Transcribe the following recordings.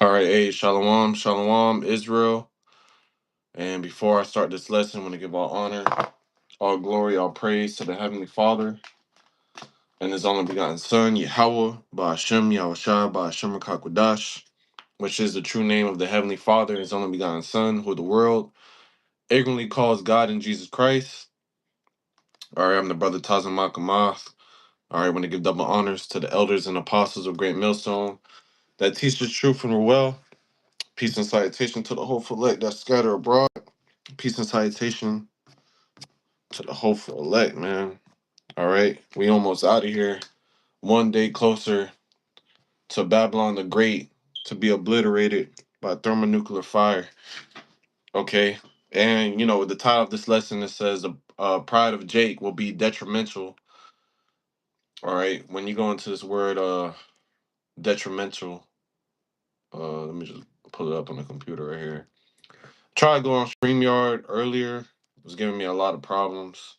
All right, hey, shalom, shalom, Israel. And before I start this lesson, I want to give all honor, all glory, all praise to the Heavenly Father and His only begotten Son, Yahweh, Ba'ashem, Yahushua, Ba'ashem, Rakakwadash, which is the true name of the Heavenly Father and His only begotten Son, who the world ignorantly calls God in Jesus Christ. All right, I'm the brother Tazim Makamath. All right, I want to give double honors to the elders and apostles of Great Millstone that teach the truth and are well. Peace and salutation to the hopeful elect that scatter abroad. Peace and salutation to the hopeful elect, man. All right, we almost out of here. One day closer to Babylon the Great to be obliterated by thermonuclear fire. Okay, and the title of this lesson, it says the pride of Jake will be detrimental. All right, when you go into this word detrimental, let me just pull it up on the computer right here. Tried to go on StreamYard earlier. It was giving me a lot of problems.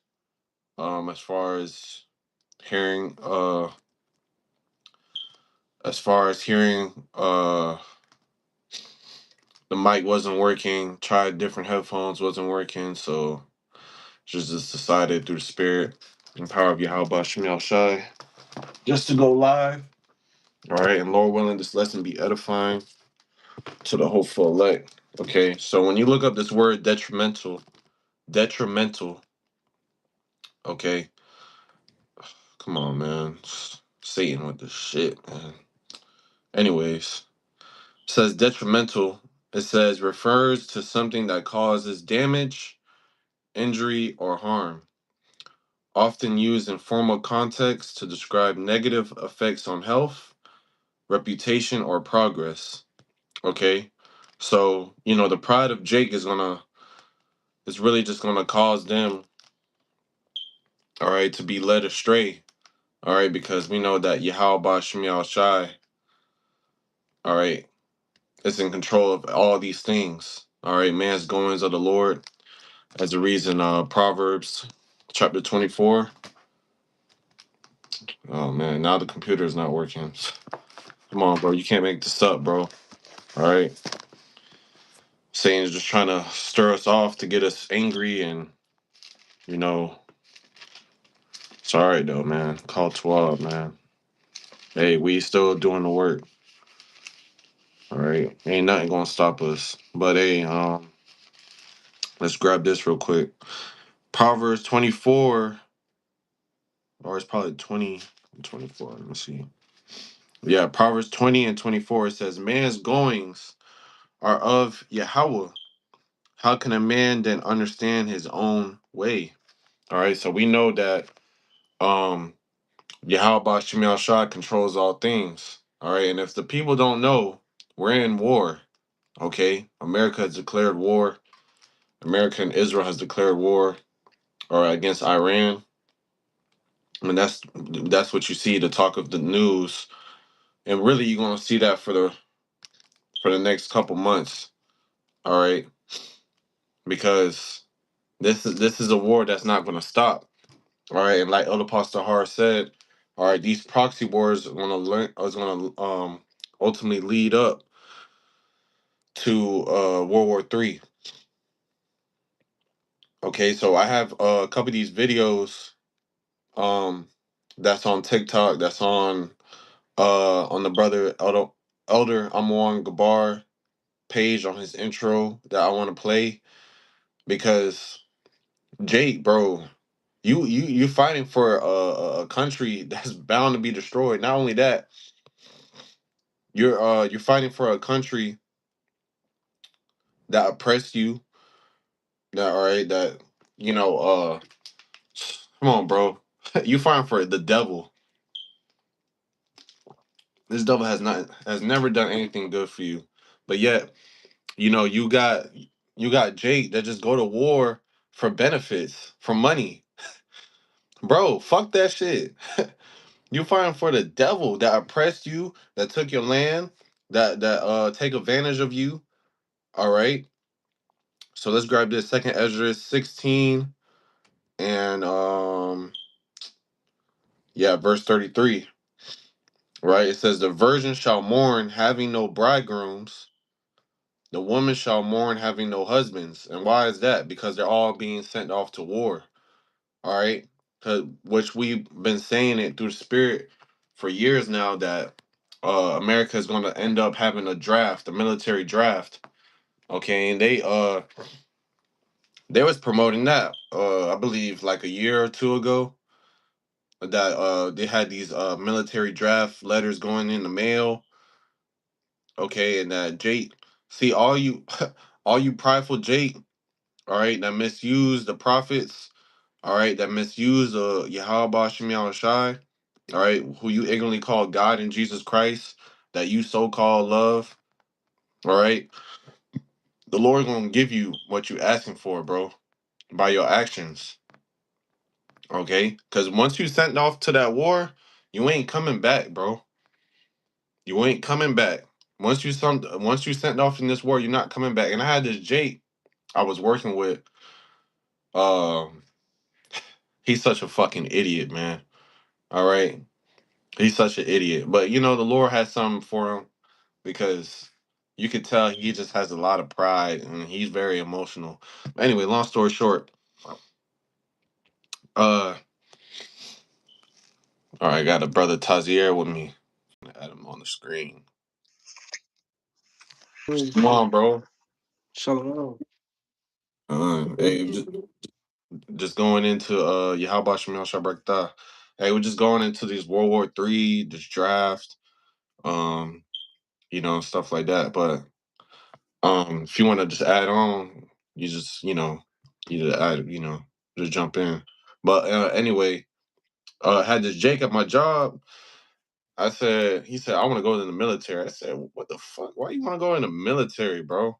As far as hearing the mic wasn't working. Tried different headphones, wasn't working. So just decided through the spirit and power of Yahweh Shem Shai just to go live. All right, and Lord willing, this lesson be edifying to the hopeful elect. Okay, so when you look up this word detrimental, okay, come on, man. Satan with this shit, man. Anyways, it says detrimental. It says refers to something that causes damage, injury, or harm. Often used in formal context to describe negative effects on health, reputation, or progress. Okay? So, the pride of Jake is really just gonna cause them, all right, to be led astray. All right, because we know that Yahweh Shem Shai, all right, is in control of all these things. All right, man's goings of the Lord. As a reason, Proverbs chapter 24. Oh man, now the computer is not working. Come on, bro. You can't make this up, bro. All right. Satan's just trying to stir us off to get us angry, and you know, it's all right though, man. Call 12, man. Hey, we still doing the work. All right. Ain't nothing gonna stop us. But hey, let's grab this real quick. Proverbs 24, or it's probably 20 and 24. Let me see. Yeah, Proverbs 20 and 24, it says, man's goings are of Yahweh. How can a man then understand his own way? All right, so we know that Yahweh Shem Shah controls all things. All right, and if the people don't know, we're in war. Okay, America has declared war. America and Israel has declared war, or against Iran. I mean, that's what you see, the talk of the news, and really you're gonna see that for the next couple months. All right, because this is a war that's not gonna stop. All right, and like Elder Pastor Har said, all right, these proxy wars are gonna ultimately lead up to World War III. Okay, so I have a couple of these videos that's on TikTok, that's on the brother Elder Amon Gabar page on his intro that I want to play because Jake, bro, you fighting for a country that's bound to be destroyed. Not only that, you're fighting for a country that oppressed you. That all right? That you know. Come on, bro. You fighting for the devil. This devil has never done anything good for you, but yet you got Jake that just go to war for benefits, for money, bro. Fuck that shit. You fighting for the devil that oppressed you, that took your land, that take advantage of you. All right. So let's grab this second Ezra 16 and yeah, verse 33. right? It says the virgin shall mourn having no bridegrooms, the woman shall mourn having no husbands. And why is that? Because they're all being sent off to war. All right. Which we've been saying it through the spirit for years now that America is going to end up having a draft, a military draft. Okay, and they was promoting that I believe like a year or two ago that they had these military draft letters going in the mail. Okay, and that Jake, see all you all you prideful Jake, all right, that misuse the prophets, all right, that misuse Yahweh Shem Shai, all right, who you ignorantly call God and Jesus Christ, that you so called love, all right, the Lord gonna give you what you asking for, bro, by your actions, okay? Because once you sent off to that war, you ain't coming back, bro. You ain't coming back. Once you sent off in this war, you're not coming back. And I had this Jake I was working with. Um, he's such a fucking idiot, man. All right, he's such an idiot. But you know, the Lord has something for him because you could tell he just has a lot of pride and he's very emotional. Anyway, long story short, uh, all right, I got a brother Tazier with me. Add him on the screen. Come on, bro. Shalom. Hey, just going into Yahweh Shemel Shabrakta. Hey, we're just going into these World War III, this draft, um, stuff like that. But if you want to just add on, you just you just add, just jump in. But anyway, had this Jake at my job. He said, I want to go in the military. I said, what the fuck? Why you want to go in the military, bro?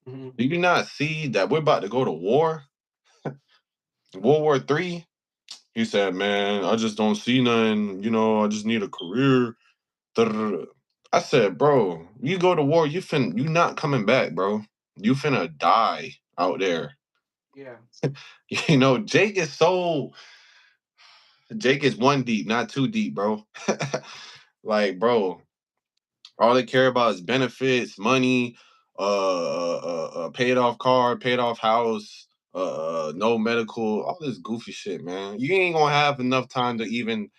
Mm-hmm. Do you not see that we're about to go to war? World War III? He said, man, I just don't see nothing. I just need a career. Da-da-da. I said, bro, you go to war, you not coming back, bro. You finna die out there. Yeah. Jake is one deep, not too deep, bro. Like, bro, all they care about is benefits, money, paid off car, paid off house, no medical, all this goofy shit, man. You ain't gonna have enough time to even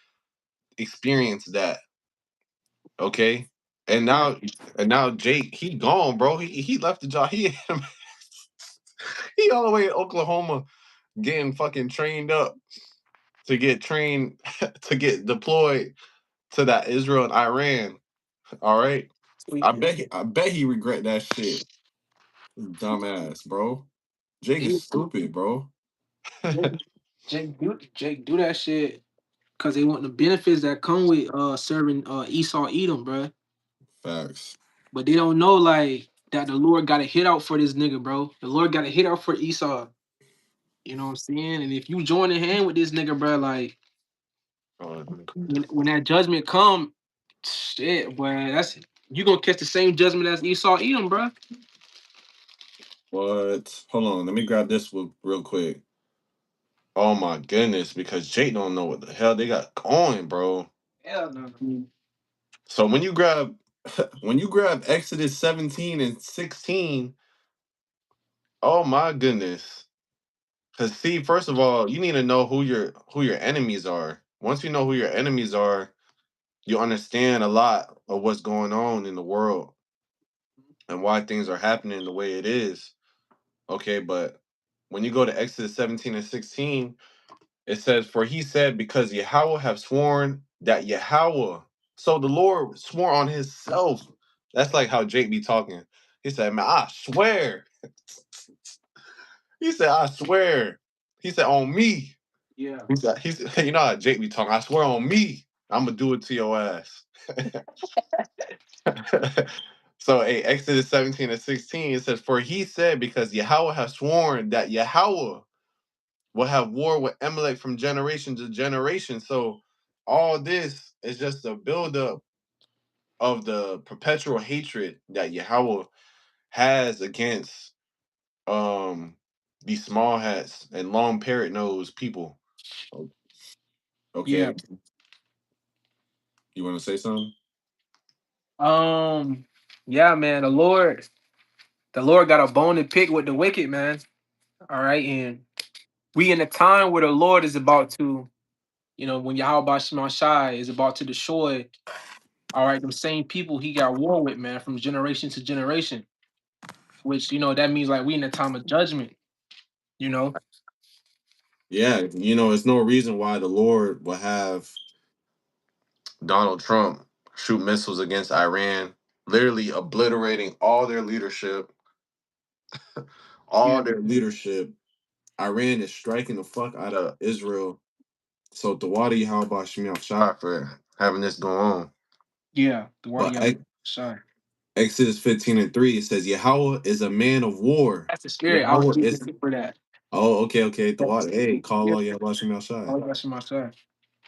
experience that. Okay. And Yeah. now Jake, he gone, bro. He left the job. He all the way in Oklahoma getting fucking trained up to get trained to get deployed to that Israel and Iran. All right. Tweaking. I bet he regret that shit. Dumbass, bro. Jake is He, stupid, bro. Jake, Jake do that shit because they want the benefits that come with serving Esau Edom, bro. Facts. But they don't know like that the Lord got a hit out for this nigga, bro. The Lord got a hit out for Esau. You know what I'm saying? And if you join in hand with this nigga, bro, like Uh, when that judgment come, shit, boy, that's you gonna catch the same judgment as Esau Edom, bro. what? Hold on. Let me grab this real quick. Oh my goodness, because Jake don't know what the hell they got going, bro. Hell no. So when you grab Exodus 17 and 16, oh my goodness. Cause see, first of all, you need to know who your enemies are. Once you know who your enemies are, you understand a lot of what's going on in the world and why things are happening the way it is. Okay, but when you go to Exodus 17 and 16, it says, for he said, because Yahweh have sworn that Yahweh, so the Lord swore on himself. That's like how Jake be talking. He said, man, I swear. He said, I swear. He said, on me. Yeah. He's you know how Jake be talking. I swear on me, I'm gonna do it to your ass. So Exodus 17 and 16, it says, for he said, because Yahweh has sworn that Yahweh will have war with Amalek from generation to generation. So all this is just a buildup of the perpetual hatred that Yahweh has against um these small hats and long parrot nose people. Yeah. Okay. You want to say something? Um, yeah, man, the Lord got a bone to pick with the wicked, man. All right, and we in a time where the Lord is about to, when Yahweh Shema Shai is about to destroy, all right, them same people he got war with, man, from generation to generation. Which that means like we in a time of judgment. You know. Yeah, it's no reason why the Lord will have Donald Trump shoot missiles against Iran, literally obliterating Yeah. all their leadership. Iran is striking the fuck out of Israel. So Tawadi, how about Shemiel Shah for having this going on? Yeah. The water But Yahweh Shai. Exodus 15:3, it says Yahweh is a man of war. That's the spirit. I was Yahweh just is looking for that. Oh, okay. That's Tawadi. Hey, call yeah. Allah Yahweh Shemiel Shah. Yahweh Shema Shai.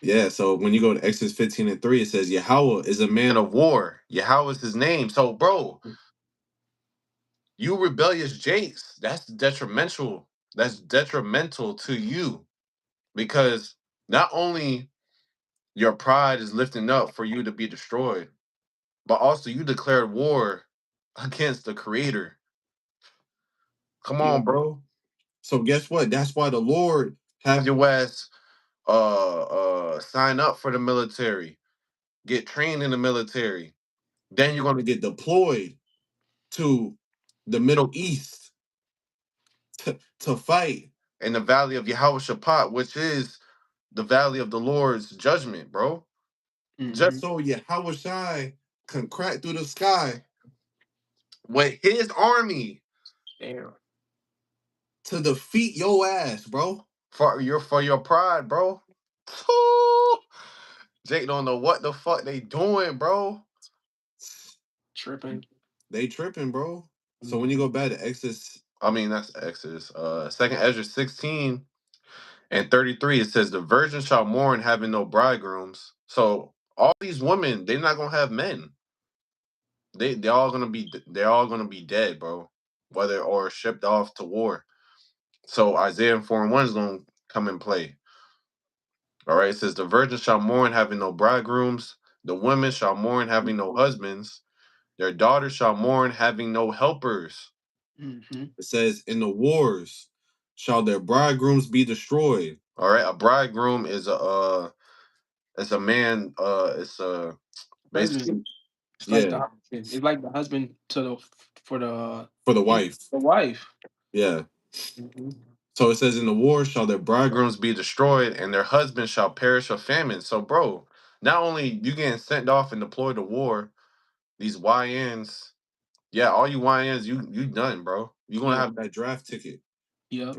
Yeah, so when you go to Exodus 15:3, it says Yahweh is a man of war. Yahweh is his name. So, bro, you rebellious Jakes, that's detrimental. That's detrimental to you because not only your pride is lifting up for you to be destroyed, but also you declared war against the creator. Come Yeah. on, bro. So guess what? That's why the Lord have your ass sign up for the military, get trained in the military. Then you're gonna get deployed to the Middle East to fight in the valley of Yahweh Shaphat, which is the valley of the Lord's judgment, bro. Just Mm-hmm. so Yahweh Shai can crack through the sky with his army Damn. to defeat your ass, bro. For your pride, bro. Jake don't know what the fuck they doing, bro. Tripping. They tripping, bro. So when you Mhm. go back to Exodus, I mean that's Exodus. Second Ezra 16:33, it says the virgin shall mourn having no bridegrooms. So all these women, they're not gonna have men. They're all gonna be dead, bro. Whether or shipped off to war. So Isaiah 4:1 is gonna come in play. All right, it says the virgin shall mourn having no bridegrooms, the women shall mourn having no husbands, their daughters shall mourn having no helpers. Mm-hmm. It says, in the wars shall their bridegrooms be destroyed. All right, a bridegroom is a man, it's a Husband. basically, It's like yeah, the husband. It's like the husband to the for for the the wife. wife. Yeah. Mm-hmm. So it says, in the war shall their bridegrooms be destroyed, and their husbands shall perish of famine. So, bro, not only you getting sent off and deployed to war, these YNs, yeah, all you YNs, you done, bro. You gonna Yeah. have that draft ticket. Yeah.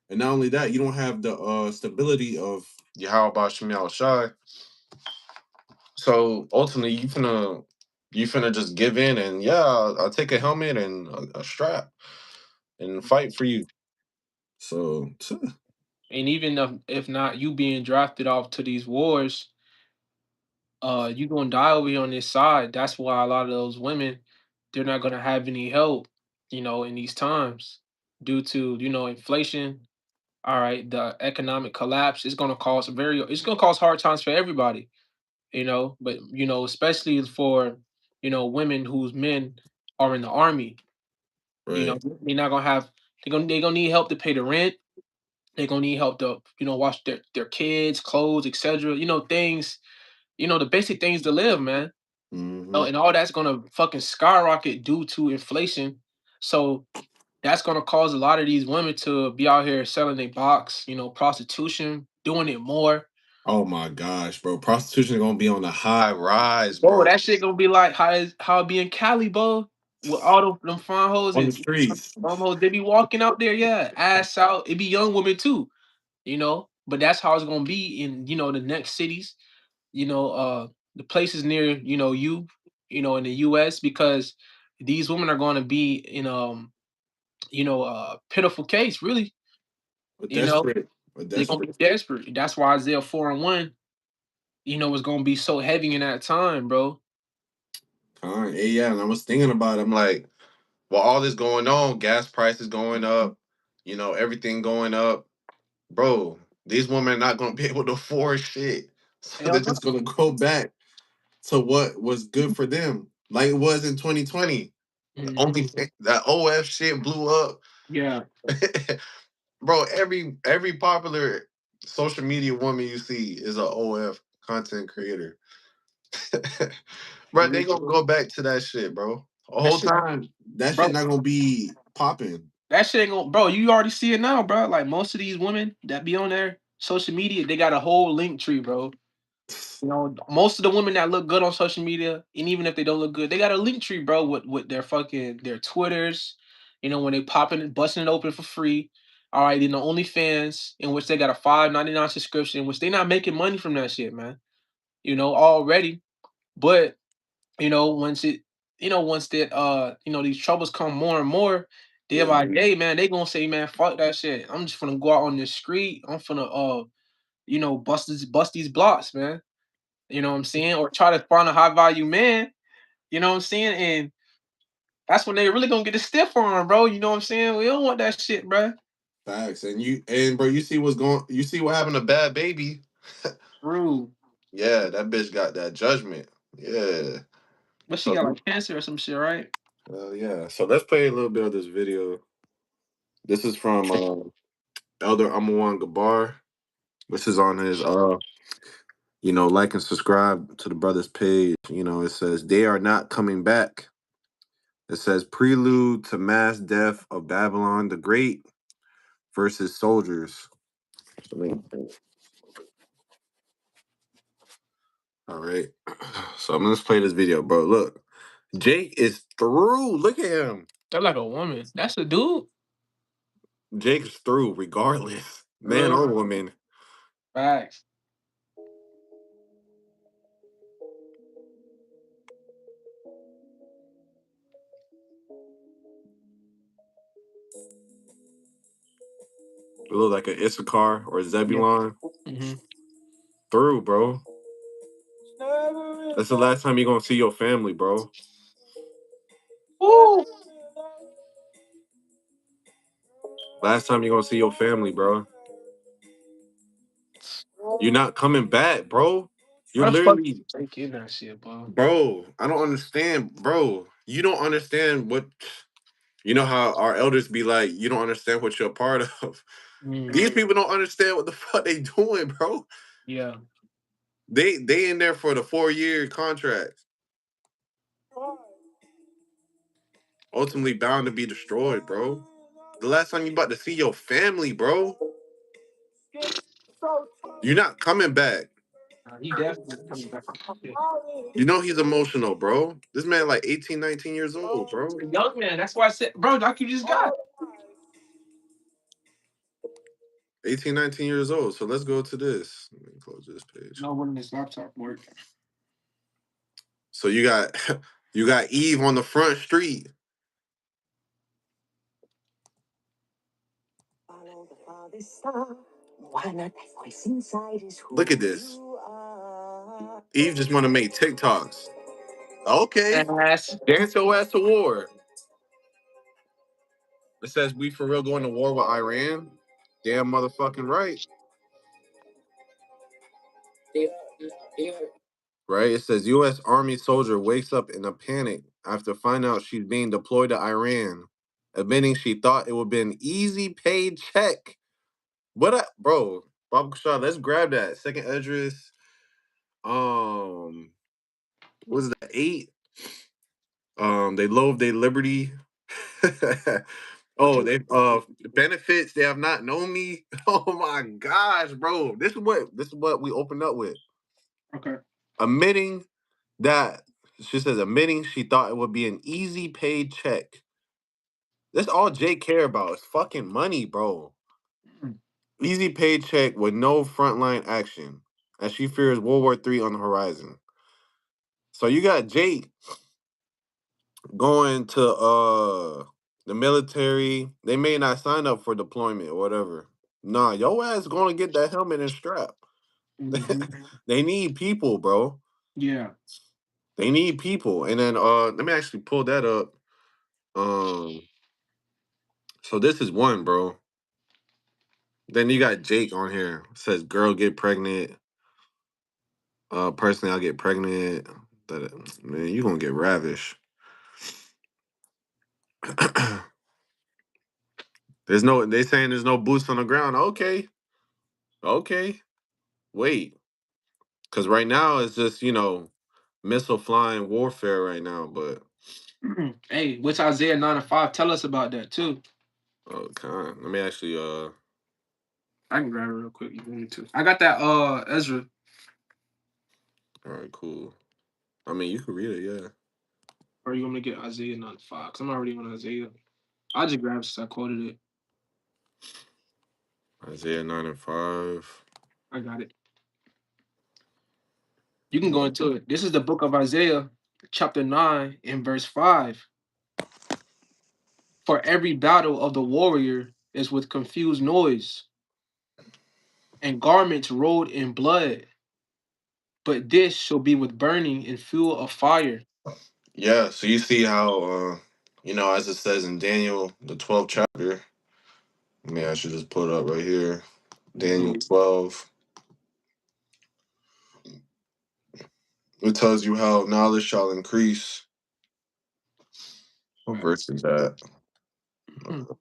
And not only that, you don't have the stability of Yahweh Shemiel Shai. So ultimately, you finna just give in and yeah, I'll take a helmet and a strap and fight for you. So And even if not you being drafted off to these wars, you gonna die over here on this side. That's why a lot of those women, they're not gonna have any help, in these times due to inflation. All right, the economic collapse is gonna cause it's gonna cause hard times for everybody. But especially for women whose men are in the army. right. They're not gonna have they're gonna need help to pay the rent. They're gonna need help to wash their kids, clothes, etc. Things, the basic things to live, man. Oh, Hmm. and all that's gonna fucking skyrocket due to inflation. So that's gonna cause a lot of these women to be out here selling their box, prostitution, doing it more. Oh my gosh, bro. Prostitution is gonna be on the high rise, Bro, bro. that shit gonna be like how it be in Cali, bro. With all them fine hoes On the and streets. hoes, they be walking out there, yeah, ass out. It be young women too, But that's how it's gonna be in the next cities, the places near in the U.S. because these women are going to be in a pitiful case, really. A You know, desperate. A they're gonna desperate be desperate. That's why Isaiah 4:1, is gonna be so heavy in that time, bro. time. Hey, yeah, and I was thinking about it. I'm like, well, all this going on, gas prices going up, everything going up. Bro, these women are not gonna be able to afford shit. So they're Hell no. just gonna go back to what was good for them. like it was in 2020. Mhm. Only that OF shit blew up. Yeah. Bro, every popular social media woman you see is a OF content creator. Bro, they gonna go back to that shit, bro. The That whole shit, time, that shit bro. not gonna be popping. That shit ain't gonna, bro. You already see it now, bro. Like most of these women that be on their social media, they got a whole link tree, bro. You know, most of the women that look good on social media, and even if they don't look good, they got a link tree, bro, with their fucking their Twitters. You know, when they popping and busting it open for free. All right, then the OnlyFans, in which they got a $5.99 subscription, which they not making money from that shit, man. You know, already. But you know, once that these troubles come more and more, day Yeah, by day, man, they gonna say, man, fuck that shit. I'm just gonna go out on the street. I'm gonna bust these blocks, man. You know what I'm saying? Or try to find a high value man, you know what I'm saying? And that's when they really gonna get a stiff on, bro. You know what I'm saying? We don't want that shit, bro. facts. And bro, you see what happened to Bad Baby? True. Yeah, that bitch got that judgment. Yeah. But she So got like cancer or some shit, right? yeah. So let's play a little bit of this video. This is from Elder Amawan Gabar. This is on his like and subscribe to the brother's page. It says they are not coming back. It says prelude to mass death of Babylon the Great versus soldiers. All right. So I'm gonna play this video, bro. Look, Jake is through. Look at him. They're like a woman. That's a dude. Jake's through, regardless, man Real or woman. facts. It look like an Issachar or Yeah. Zebulon. Mm-hmm. Through, bro. That's the last time you're gonna see your family, bro. Ooh. Last time you're gonna see your family, bro. You're not coming back, bro. You're How the fuck literally, take in that shit, bro? bro. I don't understand, bro. You don't understand what. You know how our elders be like, you don't understand what you're a part of. Mm, These people don't understand what the fuck they doing, bro. yeah. They in there for the 4-year contract. Ultimately bound to be destroyed, bro. The last time you about to see your family, bro. You're not coming back. He definitely coming back from shit. You know he's emotional, bro. This man like 18, 19 years old, bro. A young man. That's why I said, bro, like you just got. 18, 19 years old. So let's go to this. Let me close this page. No, when this laptop work. So you got you got Eve on the front street. Look at this. Eve just want to make TikToks. Okay. Ass. Dance your ass to war. It says we for real going to war with Iran. Damn motherfucking right. Right? It says U.S. Army soldier wakes up in a panic after finding out she's being deployed to Iran, admitting she thought it would be an easy paid check. Bro, Bob Shaw, let's grab that. Second address. What is that? 8? They loathe their liberty. Oh, they benefits. They have not known me. Oh my gosh, bro. This is what we opened up with. Okay. Admitting that she says admitting she thought it would be an easy paid check. That's all Jay care about is fucking money, bro. Mm. Easy paid check with no frontline action, as she fears World War III on the horizon. So you got Jake going to the military. They may not sign up for deployment or whatever. Nah, your ass gonna get that helmet and strap. Mhm. They need people, bro. Yeah. They need people. And then let me actually pull that up. Um so this is one, bro. Then you got Jake on here. Says girl get pregnant. Personally, I'll get pregnant. That man, you gonna get ravished. There's no. They saying there's no boots on the ground. Okay, okay. Wait, because right now it's just missile flying warfare right now. But Hey, which Isaiah 9 and 5 tell us about that too. oh, God, let me actually. I can grab it real quick. You want me to? I got that Ezra. All right, cool. I mean, you can read it. Yeah. Or you want me to get Isaiah 9 and 5? Because I'm already on Isaiah. I just grabbed it since I quoted it. Isaiah 9 and 5. I got it. You can go into it. This is the book of Isaiah, chapter 9 and verse 5. For every battle of the warrior is with confused noise and garments rolled in blood. But this shall be with burning and fuel of fire. Yeah. So you see how as it says in Daniel the 12th chapter. Maybe I should just put it up right here. Daniel Mhm. 12. It tells you how knowledge shall increase. What verse is that? Mhm.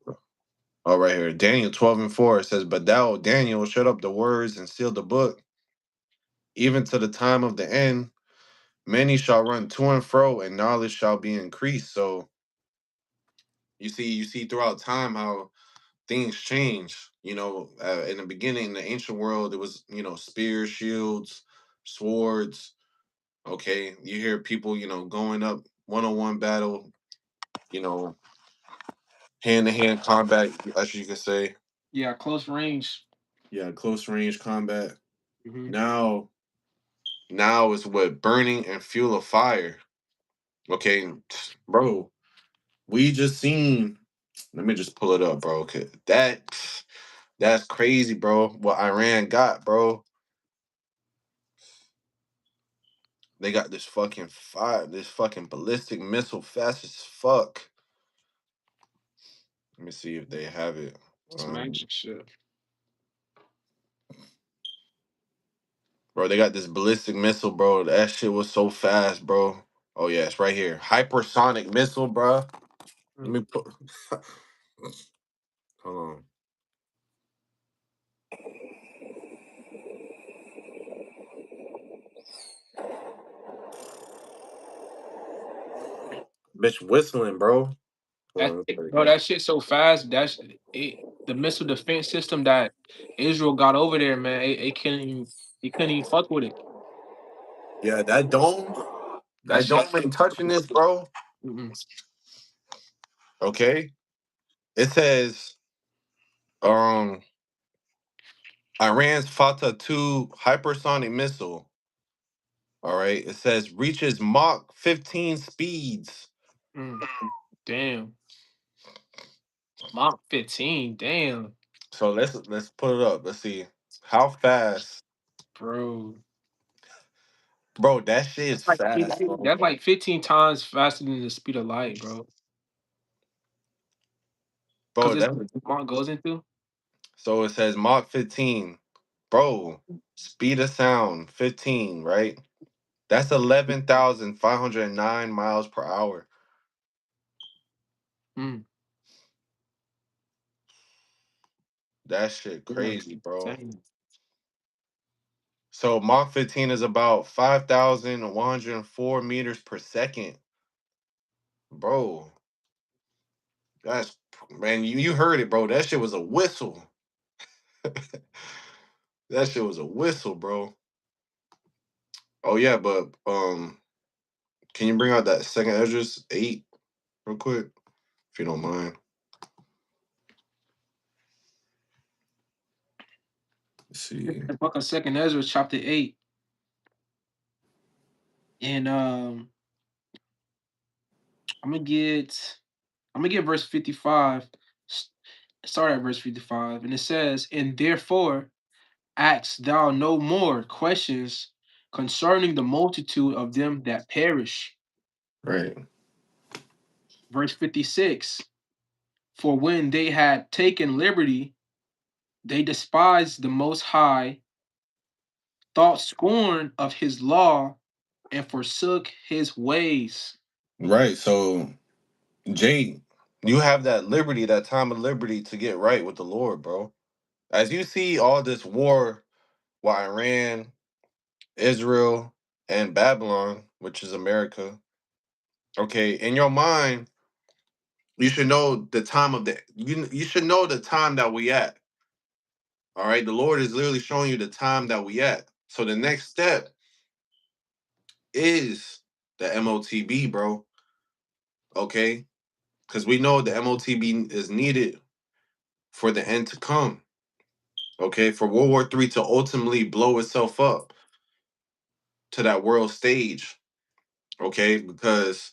Oh, right here. Daniel 12 and 4. It says, But thou, Daniel, shut up the words and seal the book, even to the time of the end. Many shall run to and fro, and knowledge shall be increased. So you see throughout time how things change. In the beginning, in the ancient world, it was spears, shields, swords. Okay, you hear people going up one-on-one battle, you know hand-to-hand combat, as you can say. Yeah, close range. Yeah, close range combat. Hmm. Now it's what, burning and fuel of fire. Okay, bro, we just seen. Let me just pull it up, bro. Okay, that's crazy, bro. What Iran got, bro? They got this fucking fire, this fucking ballistic missile, fast as fuck. Let me see if they have it. Some Um, action shit. Bro, they got this ballistic missile, bro. That shit was so fast, bro. Oh yeah, it's right here. Hypersonic missile, bro. Let Mm. me put. Hold on. Bitch whistling, bro. Hold That on. bro, that shit so fast. That's it. The missile defense system that Israel got over there, man. It couldn't even fuck with it. Yeah, that dome. That That shit. dome ain't touching this, bro. Mm-mm. Okay. It says um Iran's Fatah 2 hypersonic missile. All right. It says reaches Mach 15 speeds. Mm. Damn. Mach 15. Damn, So let's put it up. Let's see how fast. bro. Bro, that shit is That's like fast, 15, bro. that's like 15 times faster than the speed of light, bro. Cause Bro, it's that Mach goes into. so it says Mach 15. Bro, speed of sound 15, right? That's 11,509 miles per hour. Mm. That shit Yeah. crazy, bro. Dang. So Mach 15 is about 5,104 meters per second. Bro, that's man, you heard it, bro. That shit was a whistle. That shit was a whistle, bro. Oh yeah, but can you bring out that second Esdras 8 real quick? If you don't mind. Let's see. The book of Second Ezra, chapter 8. And I'm gonna get I'm gonna get verse 55. S- Start at verse 55. And it says, And therefore ask thou no more questions concerning the multitude of them that perish. Right. Verse 56. For when they had taken liberty, they despised the most high, thought scorn of his law, and forsook his ways. Right. So, Jay, you have that liberty, that time of liberty to get right with the Lord, bro. As you see all this war with Iran, Israel, and Babylon, which is America, okay, in your mind, you should know the time of you should know the time that we at. All right. The Lord is literally showing you the time that we at. So the next step is the MOTB, bro. Okay. Because we know the MOTB is needed for the end to come. Okay. For World War III to ultimately blow itself up to that world stage. Okay. Because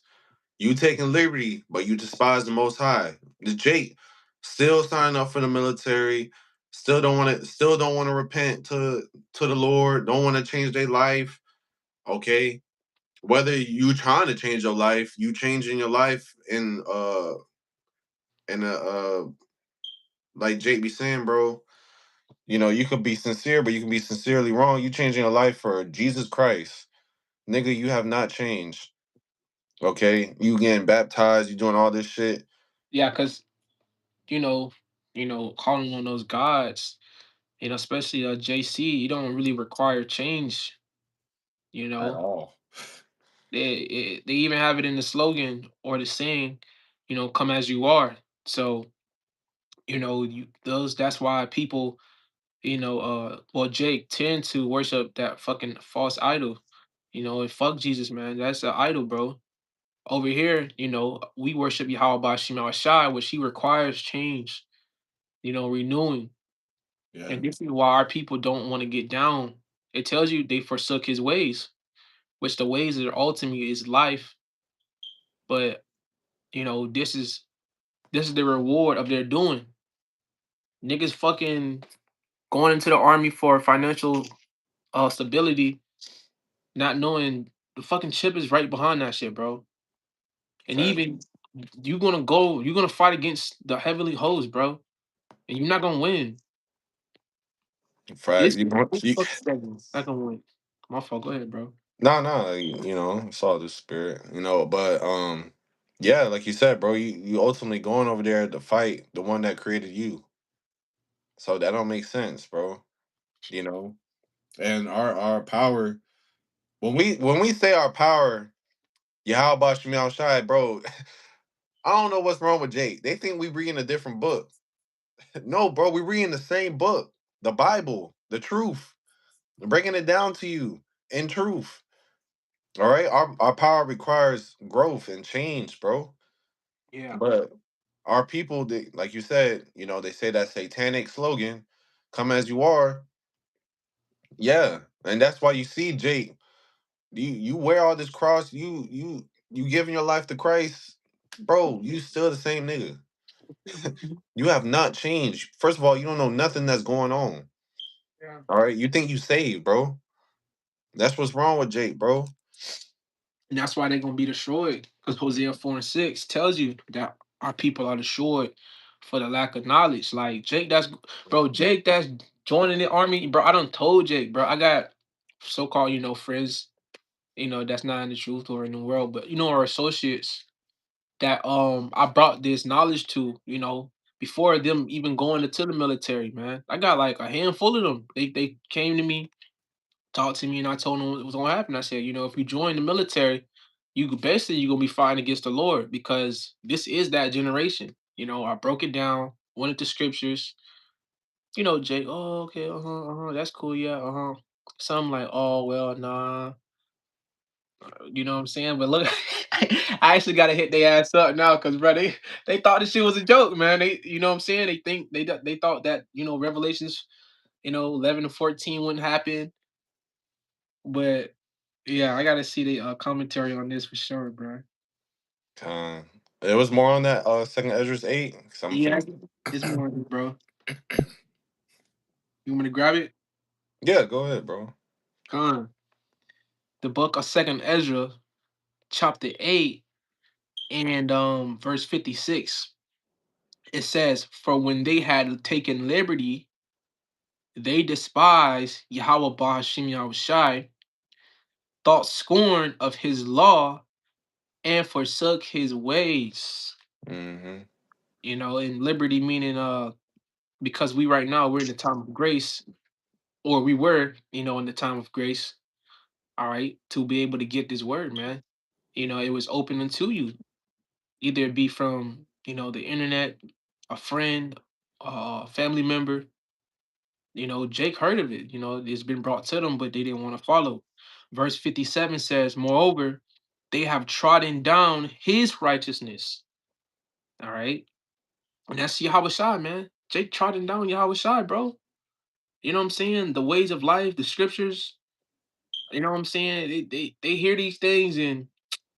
you taking liberty, but you despise the Most High. The Jake still signing up for the military, still don't want to repent to the Lord, don't want to change their life. Okay, whether you trying to change your life, you changing your life in a like Jake be saying, bro. You know, you could be sincere, but you can be sincerely wrong. You changing your life for Jesus Christ, nigga. You have not changed. Okay, you getting baptized, you doing all this shit Yeah, because you know, calling on those gods, especially JC, you don't really require change. You at know, all. they even have it in the slogan or the saying, come as you are. So you those that's why people, well, Jake tend to worship that fucking false idol. And fuck Jesus, man. That's an idol, bro. Over here, we worship Yahweh Shema Shai, which he requires change, renewing. Yeah. And this is why our people don't want to get down. It tells you they forsook his ways, which the ways are ultimately is life. But this is the reward of their doing. Niggas fucking going into the army for financial stability, not knowing the fucking chip is right behind that shit, bro. And Fact. even you're gonna fight against the heavenly host, bro, and you're not gonna win. Fact. This You, want- this you fucking segment, not gonna win. My fault. Go ahead, bro. no, no, you know, it's all the spirit, you know, but yeah, like you said, bro, you ultimately going over there to fight the one that created you. So that don't make sense, bro. You know? And our power, when we say our power, Yahweh Shemiel Shai, bro, I don't know what's wrong with Jake. They think we reading a different book. No, bro, we reading the same book, the Bible, the truth, breaking it down to you in truth. All right, our power requires growth and change, bro. Yeah. But our people, they, like you said, you know, they say that satanic slogan, "Come as you are." Yeah, and that's why you see Jake. You wear all this cross. You giving your life to Christ, bro. You still the same nigga. You have not changed. First of all, you don't know nothing that's going on. Yeah. All right, you think you saved, bro. That's what's wrong with Jake, bro. And that's why they're gonna be destroyed. Because Hosea 4:6 tells you that our people are destroyed for the lack of knowledge. Like Jake that's joining the army, bro. I done told Jake, bro. I got so-called, friends, that's not in the truth or in the world, but our associates that I brought this knowledge to, before them even going into the military, man. I got like a handful of them. They came to me, talked to me, and I told them what was gonna happen. I said, if you join the military, basically you're gonna be fighting against the Lord because this is that generation. I broke it down, went into scriptures. Jake, oh, okay, that's cool, yeah, Some like, oh well, nah, you know what I'm saying? But look, I actually gotta hit their ass up now because bro, they thought this shit was a joke, man. They, you know what I'm saying? They thought that Revelations, 11 to 14 wouldn't happen. But yeah, I gotta see the commentary on this for sure, bro. Uh, it was more on that second Ezra's 8. Cause I'm Yeah, finna. it's more, bro. You want me to grab it? Yeah, go ahead, bro. Con. The book of Second Ezra, chapter 8, and verse 56. It says, "For when they had taken liberty, they despised Yahweh Ba'ashem Yahushai, thought scorn of his law and forsook his ways. Mm-hmm. And liberty meaning because we right now we're in the time of grace, or we were, in the time of grace, all right, to be able to get this word, man. It was open unto you. Either it be from, the internet, a friend, a family member. Jake heard of it. It's been brought to them, but they didn't want to follow. Verse 57 says, moreover, they have trodden down his righteousness. All right. And that's Yahweh Shai, man. Jake trodden down Yahweh Shai, bro. You know what I'm saying? The ways of life, the scriptures, you know what I'm saying? They hear these things and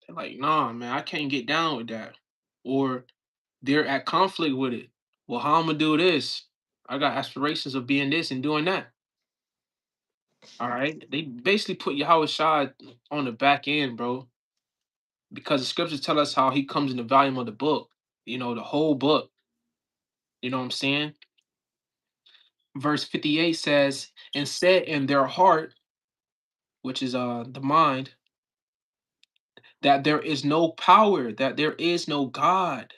they're like, nah, man, I can't get down with that. Or they're at conflict with it. Well, how I'm gonna do this? I got aspirations of being this and doing that. All right. They basically put Yahweh Shai on the back end, bro. Because the scriptures tell us how he comes in the volume of the book, the whole book. You know what I'm saying? Verse 58 says, and said in their heart, which is the mind, that there is no power, that there is no God.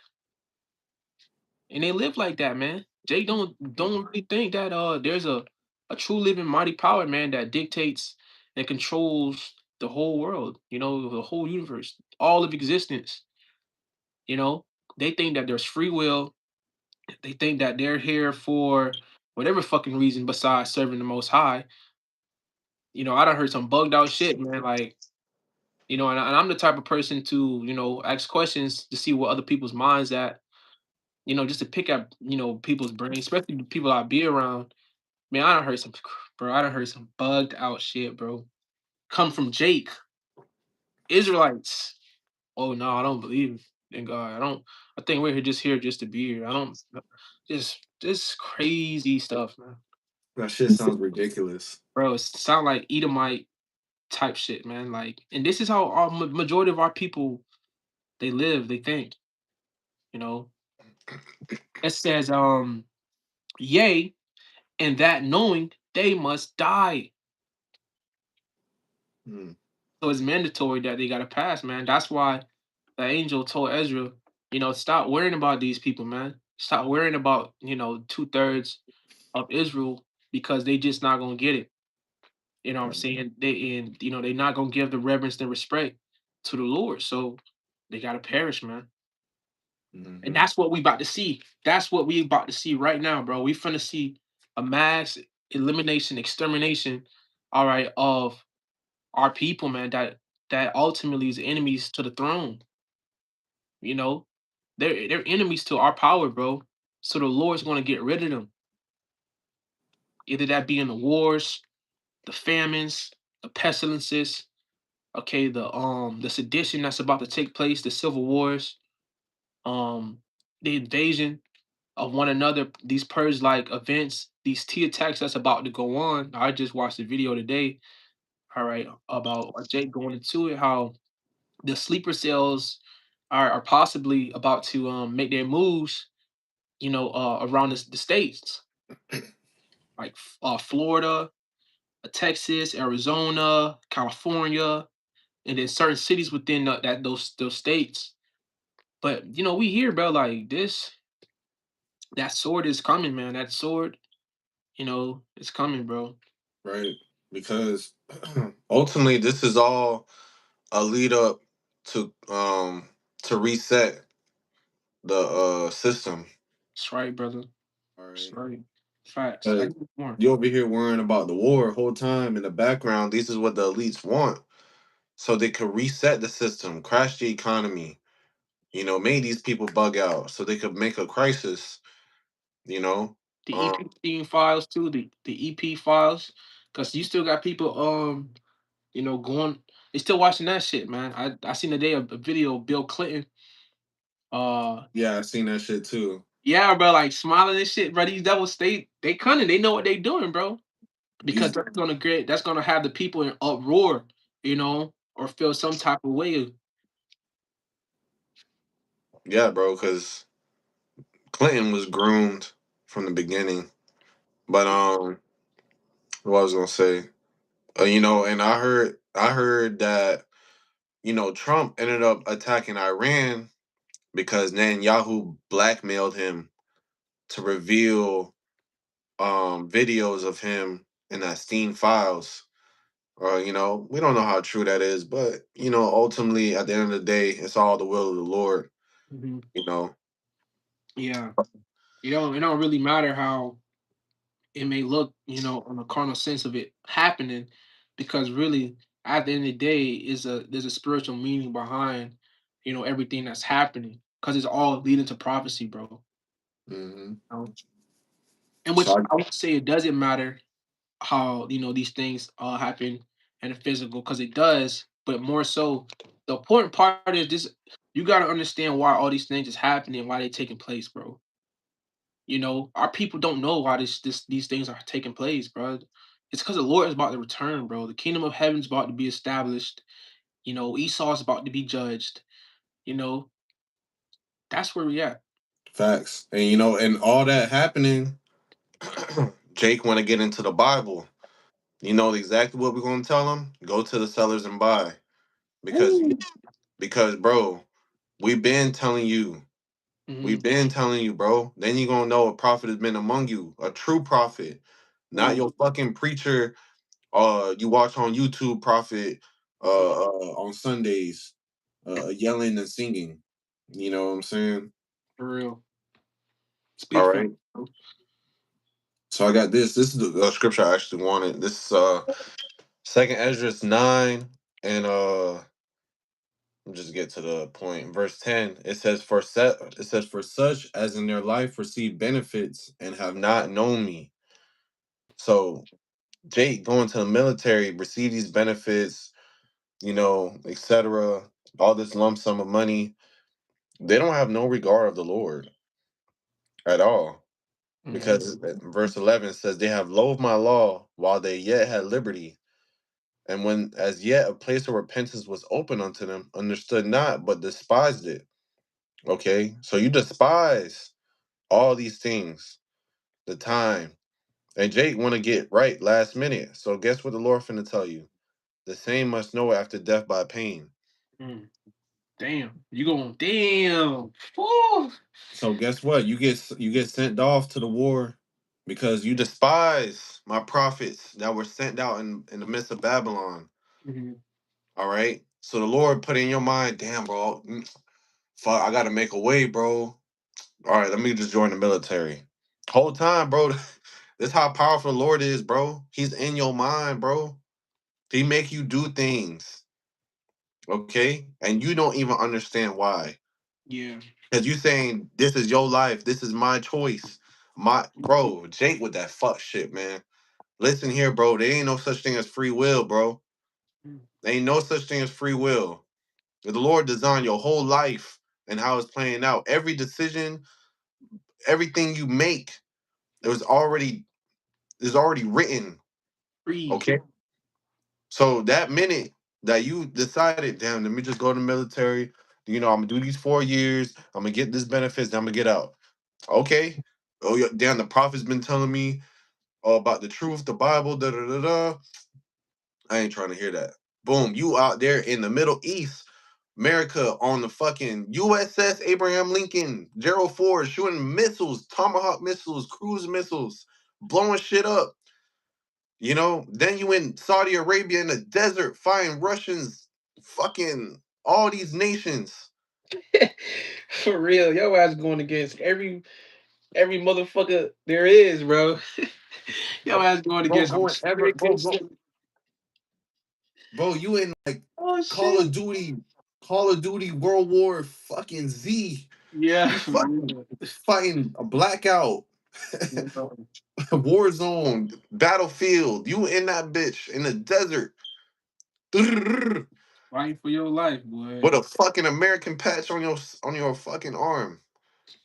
And they live like that, man. Jay don't really think that there's a true living mighty power, man, that dictates and controls the whole world, the whole universe, all of existence. You know, they think that there's free will. They think that they're here for whatever fucking reason besides serving the most high. I done heard some bugged out shit, man. Like, and I'm the type of person to, ask questions to see what other people's minds at, just to pick up, people's brains, especially the people I be around. Man, I done heard some, bro. I done heard some bugged out shit, bro. Come from Jake, Israelites. Oh no, I don't believe in God. I don't. I think we're here just to be here. I don't. Just crazy stuff, man. That shit sounds ridiculous. Bro, it sound like Edomite type shit, man. Like, and this is how our majority of our people they live, they think. You know, it says, yea, and that knowing they must die. Mm. So it's mandatory that they gotta pass, man. That's why the angel told Ezra, stop worrying about these people, man. Stop worrying about, 2/3 of Israel because they just not gonna get it. You know what I'm saying? They're not gonna give the reverence and respect to the Lord. So they gotta perish, man. And Mm-hmm. that's what we about to see. That's what we about to see right now, bro. We finna see a mass elimination, extermination, all right, of our people, man, that ultimately is enemies to the throne. You know, they're enemies to our power, bro. So the Lord's gonna get rid of them. Either that be in the wars, the famines, the pestilences, okay, the sedition that's about to take place, the civil wars, um, the invasion of one another, these purge like events, these T attacks that's about to go on. I just watched a video today, all right, about Jake going into it, how the sleeper cells are possibly about to make their moves, around the states, like Florida, Texas, Arizona, California, and then certain cities within those states. But we hear, bro, like this, that sword is coming, man. That sword, it's coming, bro. Right? Because ultimately, this is all a lead up to reset the system. That's right, brother. All That's right. right. Facts. I Uh, need more. you over here worrying about the war whole time in the background. This is what the elites want, so they could reset the system, crash the economy. Made these people bug out, so they could make a crisis. You know, The um, EP files too, the EP files, because you still got people going. They still watching that shit, man. I seen today a video of Bill Clinton. yeah, I seen that shit too. Yeah, bro, like smiling and shit, bro. These devils, they cunning. They know what they doing, bro. Because These, that's gonna have the people in uproar, or feel some type of way. yeah, bro, because Clinton was groomed from the beginning. But what I was gonna say, and I heard I heard that, Trump ended up attacking Iran because Netanyahu blackmailed him to reveal videos of him in that Steam files. Or, we don't know how true that is, but ultimately at the end of the day, it's all the will of the Lord, Hmm. you know. Yeah. It don't really matter how it may look, on the carnal sense of it happening, because really at the end of the day is a there's a spiritual meaning behind, everything that's happening. Because it's all leading to prophecy, bro. Hmm. Um, and So which I would say it doesn't matter how these things all happen in the physical, because it does, but more so the important part is this: you got to understand why all these things is happening, why they taking place, bro. Our people don't know why these things are taking place, bro. It's because the Lord is about to return, bro. The kingdom of heaven is about to be established. Esau is about to be judged. You know, that's where we at. facts, and and all that happening, Jake want to get into the Bible. You know exactly what we're gonna tell him. Go to the sellers and buy, because Woo. bro, we've been telling you. Hmm. We've been telling you, bro. Then you gonna know a prophet has been among you, a true prophet, not Ooh, your fucking preacher. You watch on YouTube prophet on Sundays, yelling and singing. You know what I'm saying? for real. Speak All for right. bro. So I got this. This is the scripture I actually wanted. This is Second Ezra 9, and let me just get to the point. Verse 10. It says, for such as in their life receive benefits and have not known me. So Jake going to the military, receive these benefits, etc. All this lump sum of money. They don't have no regard of the Lord at all. Hmm. Because verse 11 says, they have loathed my law while they yet had liberty. And when as yet a place of repentance was open unto them, understood not, but despised it. Okay? So you despise all these things, the time. And Jake want to get right last minute. So guess what the Lord finna tell you? The same must know after death by pain. Mm. Damn, you going damn. Woo. So guess what? You get sent off to the war because you despise my prophets that were sent out in the midst of Babylon. Hmm. All right. So the Lord put in your mind, damn, bro, fuck, I gotta make a way, bro. All right, let me just join the military. Whole time, bro. This how powerful the Lord is, bro. He's in your mind, bro. He make you do things, okay? And you don't even understand why. Yeah. Cause you saying this is your life, this is my choice. My bro, Jake with that fuck shit, man. Listen here, bro. There ain't no such thing as free will, bro. Mm. There ain't no such thing as free will. The Lord designed your whole life and how it's playing out. Every decision, everything you make, it was already is already written. Free. Okay. So that minute that you decided, damn, let me just go to the military, I'm gonna do these 4 years, I'm gonna get this benefits, then I'm gonna get out. Okay. Oh yeah, damn, the prophet's been telling me about the truth, the Bible, da da da da. I ain't trying to hear that. Boom, you out there in the Middle East, America on the fucking USS Abraham Lincoln, Gerald Ford shooting missiles, Tomahawk missiles, cruise missiles, blowing shit up. Then you in Saudi Arabia in the desert fighting Russians, fucking all these nations. For real, your ass going against every motherfucker there is, bro. Your ass going Bro, against. I'm going ever, straight against it. bro, you in like Oh Call shit. of Duty, Call of Duty World War fucking Z. Yeah, You for fucking real. fighting a blackout, war zone, battlefield. You in that bitch in the desert with Fighting for your life, boy. a fucking American patch on your fucking arm,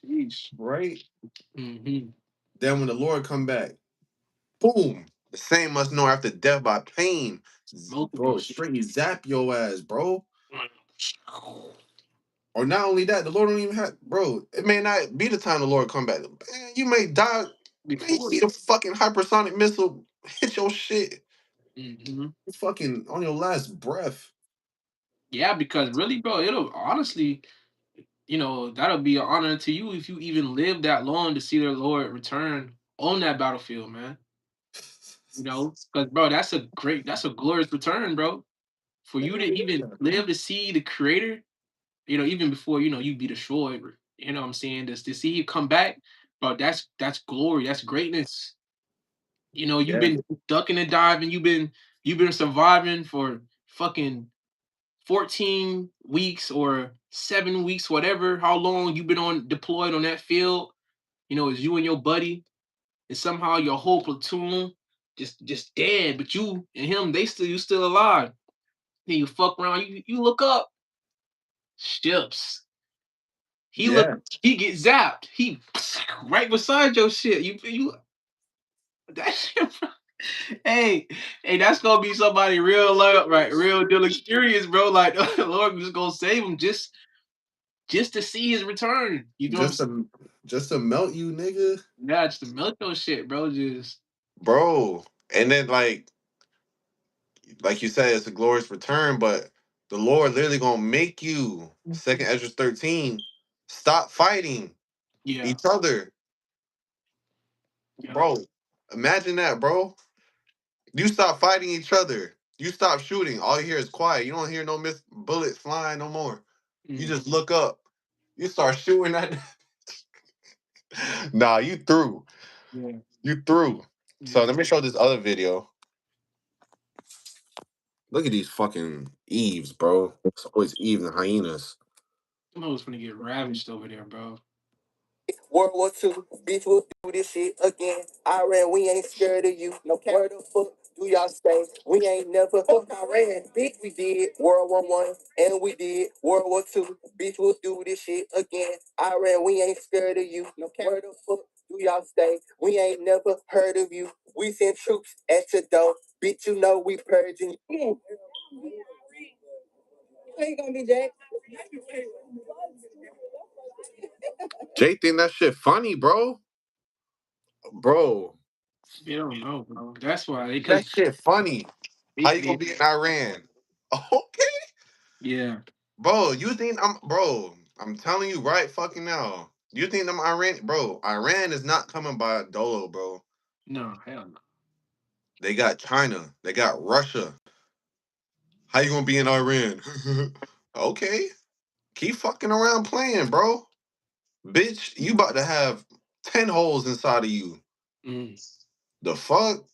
Jeez. right? Hmm. Then when the Lord come back, boom, the same must know after death by pain. Multiple Bro, shit. straight zap your ass, bro. Or not only that, the Lord don't even have, bro. It may not be the time the Lord come back. Man, you may die. Man, you Before. see the fucking hypersonic missile hit your shit. Hmm. You fucking on your last breath. Yeah, because really, bro, it'll honestly, that'll be an honor to you if you even live that long to see the Lord return on that battlefield, man. Because bro, that's a glorious return, bro. For you to even live to see the Creator, even before you be destroyed. You know what I'm saying? To see you come back, bro, that's glory, that's greatness. You've Yeah. been ducking and diving, you've been surviving for fucking 14 weeks or 7 weeks, whatever, how long you've been on deployed on that field. It's you and your buddy, and somehow your whole platoon just dead, but you and him, you still alive. Then you fuck around, you look up, ships. He look, Yeah. he get zapped. He right beside your shit. You that shit. Hey, hey, that's gonna be somebody real love, right? Real deal experience, bro. Like the Lord just gonna save him just to see his return. You know what I'm Just saying? to just to melt you, nigga. Yeah, just to milk those shit, bro. Just Bro. And then like you said, it's a glorious return, but the Lord literally gonna make you, second Ezra 13, stop fighting yeah, each other. yeah. Bro, imagine that, bro. You stop fighting each other. You stop shooting. All you hear is quiet. You don't hear no miss bullets flying no more. You Mm, just look up. You start shooting at. Nah, you through. yeah, You through. So yeah. let me show this other video. Look at these fucking Eves, bro. It's always Eve and hyenas. I know it's gonna get ravaged over there, bro. World War II, bitch, we'll do this shit again. Iran, we ain't scared of you. No care. Where the fuck do y'all stay? We ain't never fuck Iran. Bitch, we did World War I and we did World War II. Bitch, we'll do this shit again. Iran, we ain't scared of you. No care. Where the fuck do y'all stay? We ain't never heard of you. We send troops at your door. Bitch, you know we purging you. How you gonna be, Jack? Jay think that shit funny, bro. Bro, They don't know, bro. That's why because that shit funny. How you gonna they be in Iran? Okay. yeah, Bro, you think I'm telling you right fucking now. You think them Iran, bro, Iran is not coming by Dolo, bro. no, hell no. They got China. They got Russia. How you gonna be in Iran? Okay. Keep fucking around playing, bro. Bitch, you about to have 10 holes inside of you. Mm. The fuck?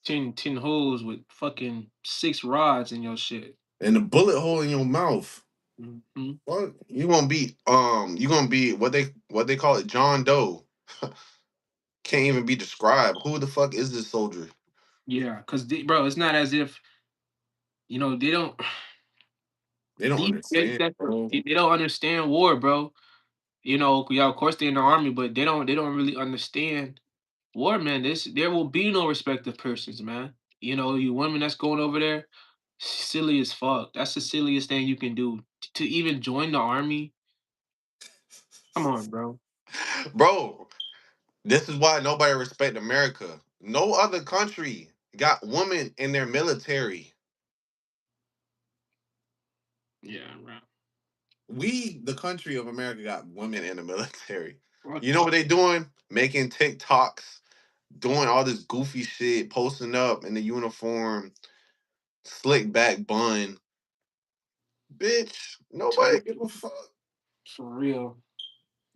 10 holes with fucking 6 rods in your shit. And a bullet hole in your mouth. Hmm. What? You gonna be what they call it, John Doe. Can't even be described. Who the fuck is this soldier? Yeah, because bro, it's not as if they don't. They don't understand, bro. They don't understand war, bro. Yeah, of course they're in the army, but they don't really understand war, man. There will be no respect of persons, man. You women that's going over there, silly as fuck. That's the silliest thing you can do to even join the army. Come on, bro. Bro, this is why nobody respect America. No other country got women in their military. Yeah, bro. We, the country of America, got women in the military. Fuck You know that. what they doing? Making TikToks, doing all this goofy shit, posting up in the uniform, slick back bun. Bitch, nobody Type give a fuck. for real.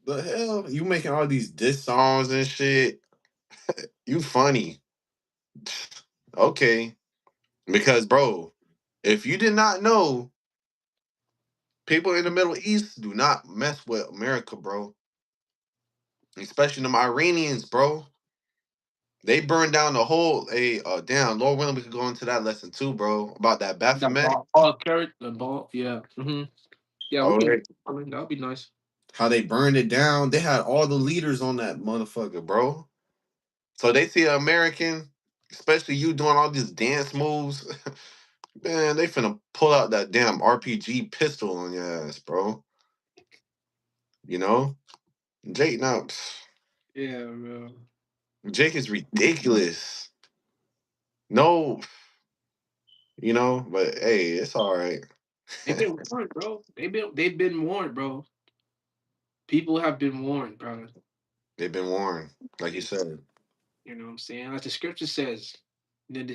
The hell? You making all these diss songs and shit. You funny. Okay. Because, bro, if you did not know, people in the Middle East do not mess with America, bro. Especially them Iranians, bro. They burned down the whole damn, Lord willing, we could go into that lesson too, bro. About that The Baphomet. ball carrot, the ball. Yeah. Yeah, we All can. right. I mean, that would be nice. How they burned it down. They had all the leaders on that motherfucker, bro. So they see an American, especially you doing all these dance moves. Man, they finna pull out that damn RPG pistol on your ass, bro. You know? Jake now Yeah, bro. Jake is ridiculous. No. you know. But hey, it's all right. They've been warned, bro. They've been warned, bro. People have been warned, bro. They've been warned, like you said. You know what I'm saying? Like the scripture says,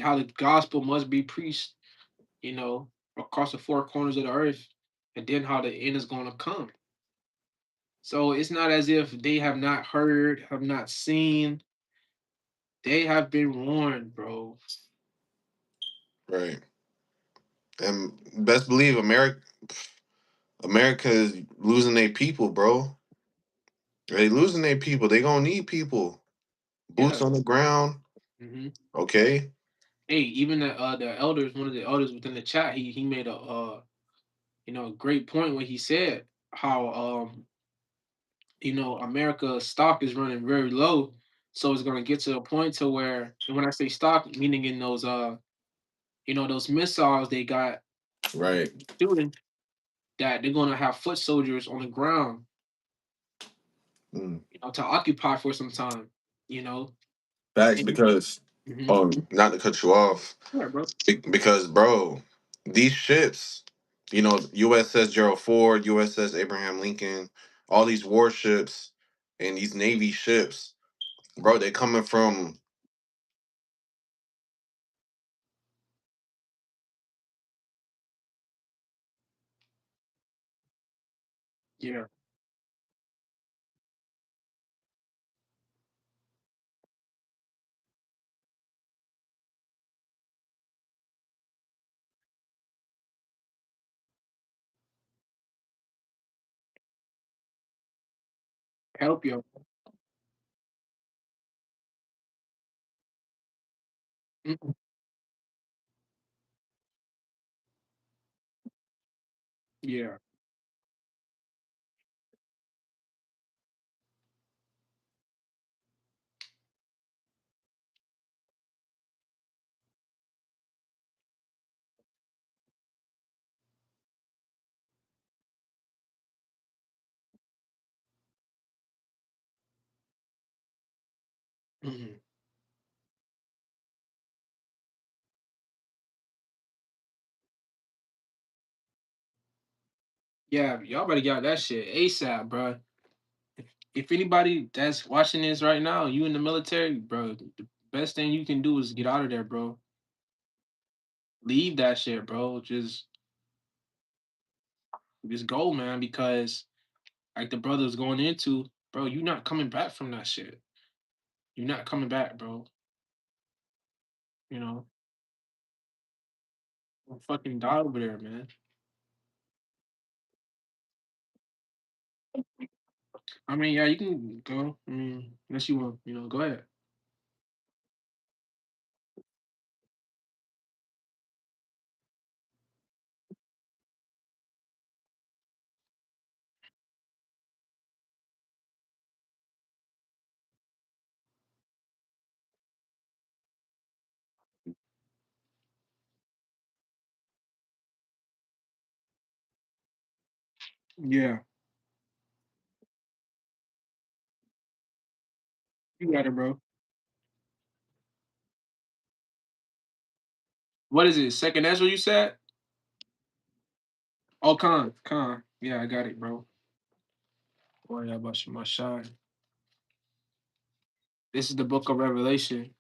how the gospel must be preached, you know, across the four corners of the earth, and then how the end is gonna come. So it's not as if they have not heard, have not seen. They have been warned, bro. Right. And best believe America is losing their people, bro. They losing their people. They gonna need people. Boots Yeah. on the ground. hmm Okay. Hey, even the elders, one of the elders within the chat, he made a a great point when he said how America's stock is running very low, so it's gonna get to a point to where, and when I say stock, meaning in those those missiles they got Right. shooting, that they're gonna have foot soldiers on the ground, Mm. to occupy for some time, you know. Facts, And, because mhm. not to cut you off, Yeah, bro. because bro, these ships, USS Gerald Ford, USS Abraham Lincoln, all these warships and these Navy ships, bro, they coming from Yeah. Help you. Mhm. Yeah. Mhm. Yeah, y'all better get out that shit ASAP, bro. If anybody that's watching this right now, you in the military, bro, the best thing you can do is get out of there, bro. Leave that shit, bro. Just go, man, because like the brother's going into, bro, you not coming back from that shit. You're not coming back, bro. You know, don't fucking die over there, man. I mean, yeah, you can go. I mean, unless you want, go ahead. Yeah, you got it, bro. What is it? Second Ezra, you said? Oh, Khan. Yeah, I got it, bro. Boy, yeah, about my shine. This is the book of Revelation,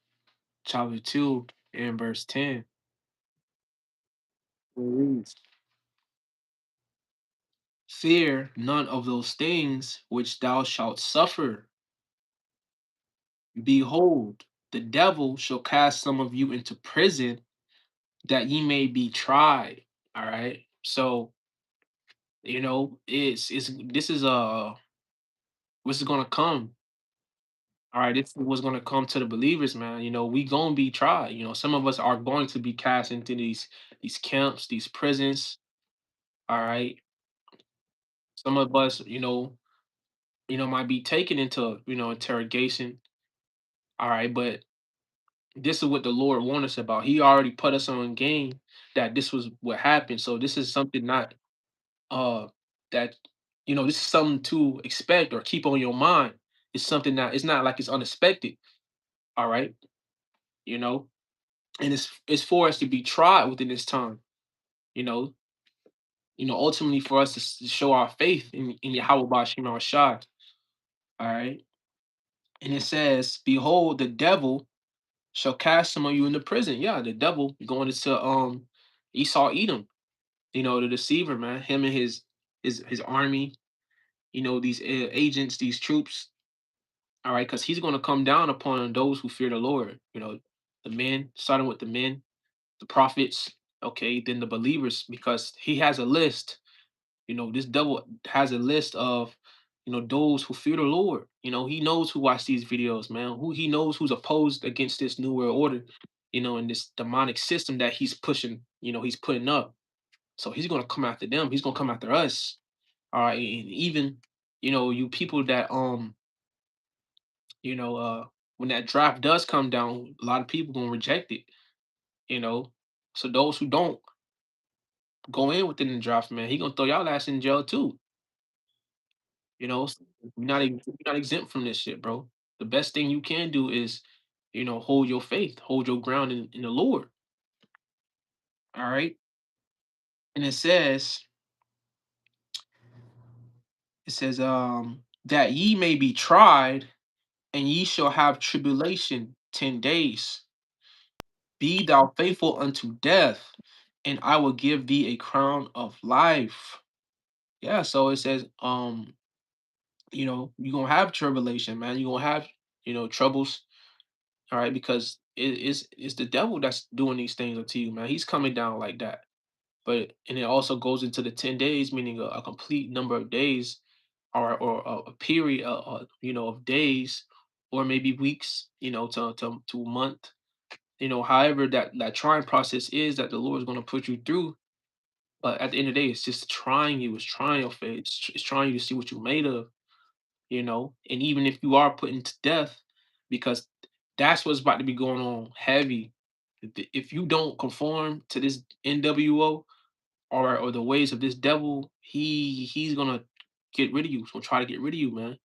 chapter 2, and verse 10. It reads, fear none of those things which thou shalt suffer. Behold, the devil shall cast some of you into prison that ye may be tried. All right. So, it's this is what's gonna come. All right, this is what's gonna come to the believers, man. We gonna be tried. Some of us are going to be cast into these camps, these prisons. All right. Some of us, might be taken into, interrogation. All right, but this is what the Lord warned us about. He already put us on game that this was what happened. So this is something not that this is something to expect or keep on your mind. It's something that it's not like it's unexpected. All right, you know. and it's for us to be tried within this time. You know, ultimately for us to show our faith in Yahweh Bashim Rashad. All right. And it says, Behold, the devil shall cast some of you into prison. Yeah, the devil going into Esau Edom, the deceiver, man. Him and his army, these agents, these troops. All right, because he's going to come down upon those who fear the Lord. The men, starting with the men, the prophets, okay, then the believers, because he has a list. This devil has a list of, those who fear the Lord. He knows who watch these videos, man. Who he knows who's opposed against this new world order, and this demonic system that he's pushing, he's putting up. So he's gonna come after them. He's gonna come after us. All right, and even, you people that you know, when that draft does come down, a lot of people gonna reject it. You know, so those who don't go in within the draft, man, he gonna throw y'all ass in jail too. You're not exempt from this shit, bro. The best thing you can do is, hold your faith, hold your ground in the Lord. All right. And it says, that ye may be tried, and ye shall have tribulation 10 days. Be thou faithful unto death, and I will give thee a crown of life. Yeah, so it says, you're gonna have tribulation, man. You're gonna have, troubles, all right, because it's the devil that's doing these things unto you, man. He's coming down like that. And it also goes into the 10 days, meaning a complete number of days, or a period, of days, or maybe weeks, to a month. However that trying process is that the Lord is going to put you through. But at the end of the day, it's just trying you. It's trying your faith. It's trying you to see what you're made of. And even if you are put into death, because that's what's about to be going on heavy. If you don't conform to this NWO, or the ways of this devil, he's gonna get rid of you. He's gonna try to get rid of you, man.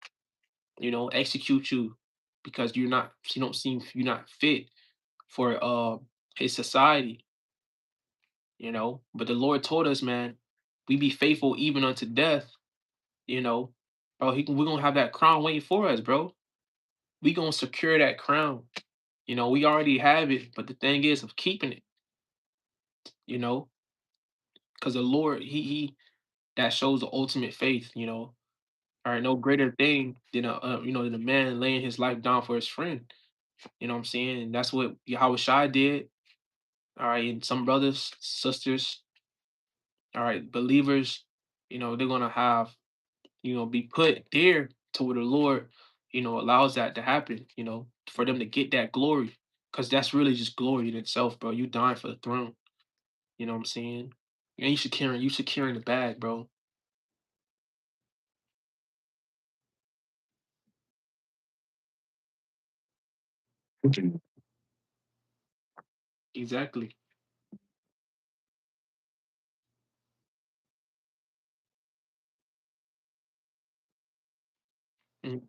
Execute you, because you're not fit for his society. But the Lord told us, man, we be faithful even unto death. You know, bro, we're gonna have that crown waiting for us, bro. We gonna secure that crown. We already have it, but the thing is of keeping it. You know, because the Lord, he that shows the ultimate faith. All right, no greater thing than a man laying his life down for his friend. You know what I'm saying? And that's what Yahweh Shai did. All right, and some brothers, sisters, all right, believers, they're gonna have, be put there to where the Lord, allows that to happen, for them to get that glory. Cause that's really just glory in itself, bro. You dying for the throne. You know what I'm saying? And you securing the bag, bro. Exactly. Mm.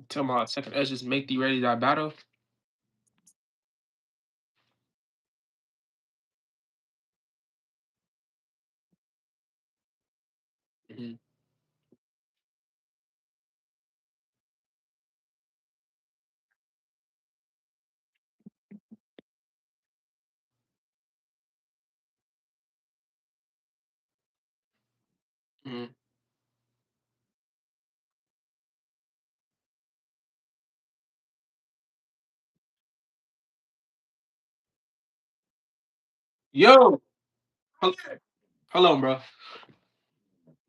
Tell my second Ezra, just make thee ready thy battle. Mhm. Mhm. Yo, hel- hold on, bro.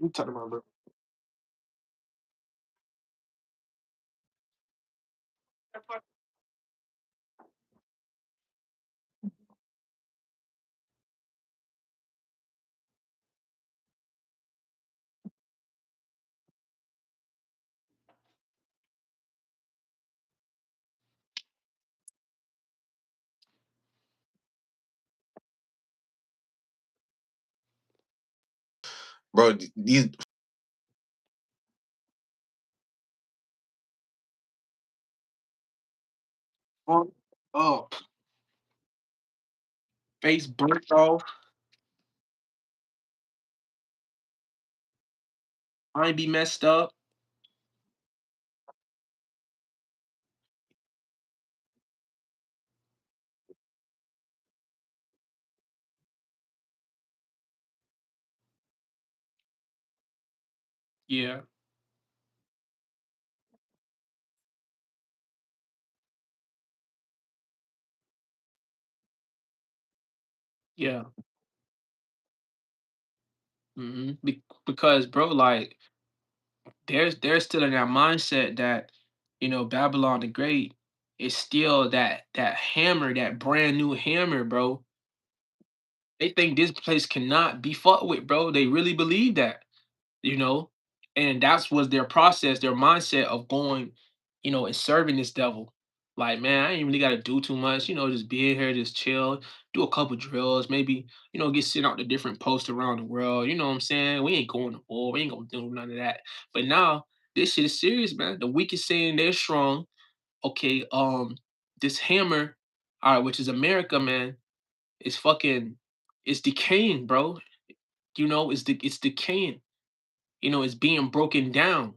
You talking about, bro? Bro, these fucked up. Face burnt off. I be messed up. Yeah, yeah. Because bro, like they're still in that mindset that Babylon the Great is still that hammer, that brand new hammer, bro. They think this place cannot be fought with, bro. They really believe that, you know, and that's was their process, their mindset of going, and serving this devil. Like, man, I ain't really got to do too much, just be in here, just chill, do a couple drills, maybe, get sent out to different posts around the world. You know what I'm saying? We ain't going to war, we ain't gonna do none of that. But now this shit is serious, man. The weak is saying they're strong. Okay, this hammer, all right, which is America, man, is fucking, it's decaying, bro. It's decaying. It's being broken down.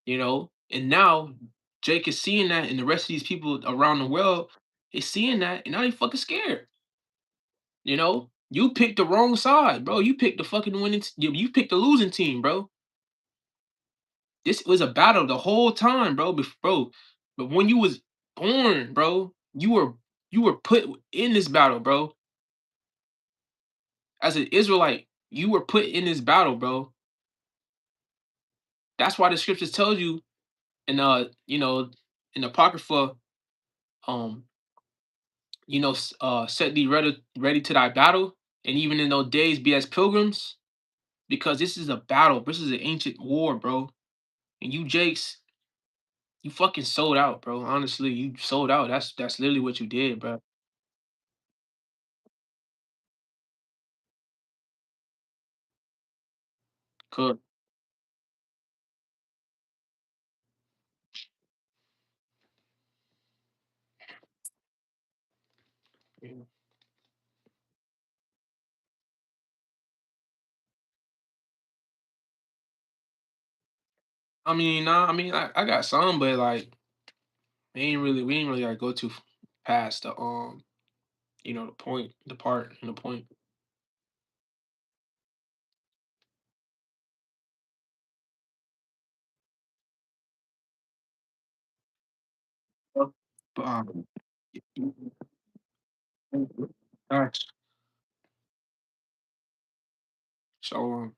And now Jake is seeing that, and the rest of these people around the world is seeing that, and now they fucking scared. You picked the wrong side, bro. You picked the fucking winning. You picked the losing team, bro. This was a battle the whole time, bro. Bro, but when you was born, bro, you were put in this battle, bro. As an Israelite, you were put in this battle, bro. That's why the scriptures tells you, and in the Apocrypha, um, set thee ready to thy battle, and even in those days be as pilgrims, because this is a battle. This is an ancient war, bro. And you Jakes, you fucking sold out, bro. Honestly, you sold out. That's literally what you did, bro. Cool. Yeah. I mean, nah, I mean, I got some, but like, we ain't really gotta go too past the point, the part, and the point. But Thanks. So